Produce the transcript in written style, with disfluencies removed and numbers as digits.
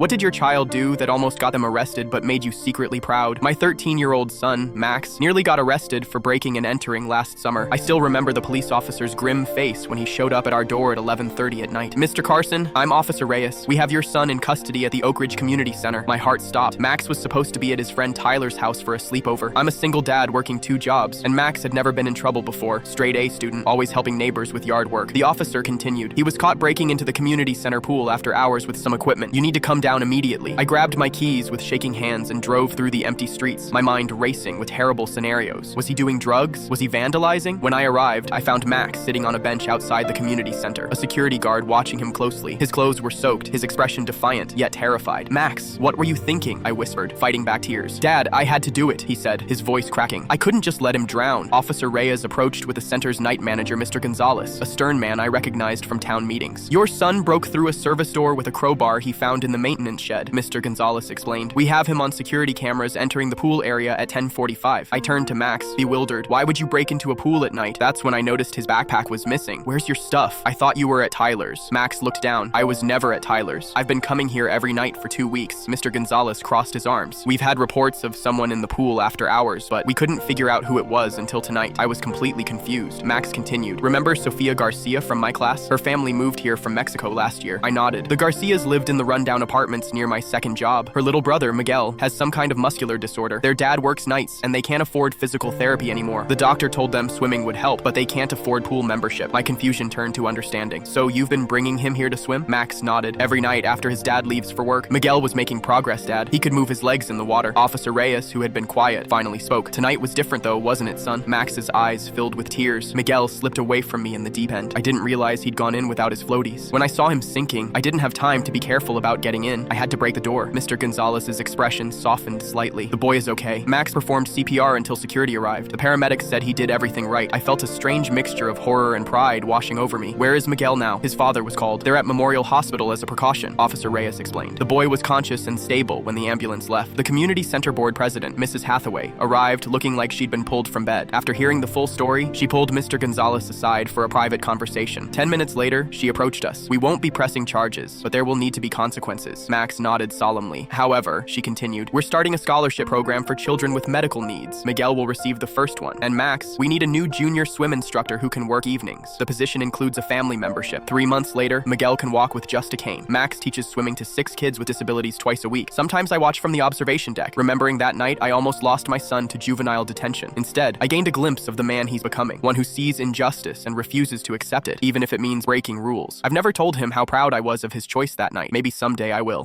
What did your child do that almost got them arrested but made you secretly proud? My 13-year-old son, Max, nearly got arrested for breaking and entering last summer. I still remember the police officer's grim face when he showed up at our door at 11:30 at night. Mr. Carson, I'm Officer Reyes. We have your son in custody at the Oak Ridge Community Center. My heart stopped. Max was supposed to be at his friend Tyler's house for a sleepover. I'm a single dad working 2 jobs, and Max had never been in trouble before. Straight A student, always helping neighbors with yard work. The officer continued. He was caught breaking into the community center pool after hours with some equipment. You need to come down immediately. I grabbed my keys with shaking hands and drove through the empty streets, my mind racing with terrible scenarios. Was he doing drugs? Was he vandalizing? When I arrived, I found Max sitting on a bench outside the community center, a security guard watching him closely. His clothes were soaked, his expression defiant, yet terrified. Max, what were you thinking? I whispered, fighting back tears. Dad, I had to do it, he said, his voice cracking. I couldn't just let him drown. Officer Reyes approached with the center's night manager, Mr. Gonzalez, a stern man I recognized from town meetings. Your son broke through a service door with a crowbar he found in the maintenance shed, Mr. Gonzalez explained. We have him on security cameras entering the pool area at 10:45. I turned to Max, bewildered. Why would you break into a pool at night? That's when I noticed his backpack was missing. Where's your stuff? I thought you were at Tyler's. Max looked down. I was never at Tyler's. I've been coming here every night for 2 weeks. Mr. Gonzalez crossed his arms. We've had reports of someone in the pool after hours, but we couldn't figure out who it was until tonight. I was completely confused. Max continued. Remember Sofia Garcia from my class? Her family moved here from Mexico last year. I nodded. The Garcias lived in the rundown apartments near my second job. Her little brother, Miguel, has some kind of muscular disorder. Their dad works nights, and they can't afford physical therapy anymore. The doctor told them swimming would help, but they can't afford pool membership. My confusion turned to understanding. So you've been bringing him here to swim? Max nodded. Every night after his dad leaves for work. Miguel was making progress, Dad. He could move his legs in the water. Officer Reyes, who had been quiet, finally spoke. Tonight was different though, wasn't it, son? Max's eyes filled with tears. Miguel slipped away from me in the deep end. I didn't realize he'd gone in without his floaties. When I saw him sinking, I didn't have time to be careful about getting in. I had to break the door. Mr. Gonzalez's expression softened slightly. The boy is okay. Max performed CPR until security arrived. The paramedics said he did everything right. I felt a strange mixture of horror and pride washing over me. Where is Miguel now? His father was called. They're at Memorial Hospital as a precaution, Officer Reyes explained. The boy was conscious and stable when the ambulance left. The community center board president, Mrs. Hathaway, arrived looking like she'd been pulled from bed. After hearing the full story, she pulled Mr. Gonzalez aside for a private conversation. 10 minutes later, she approached us. We won't be pressing charges, but there will need to be consequences. Max nodded solemnly. However, she continued, we're starting a scholarship program for children with medical needs. Miguel will receive the first one. And Max, we need a new junior swim instructor who can work evenings. The position includes a family membership. 3 months later, Miguel can walk with just a cane. Max teaches swimming to 6 kids with disabilities twice a week. Sometimes I watch from the observation deck, remembering that night I almost lost my son to juvenile detention. Instead, I gained a glimpse of the man he's becoming, one who sees injustice and refuses to accept it, even if it means breaking rules. I've never told him how proud I was of his choice that night. Maybe someday I will.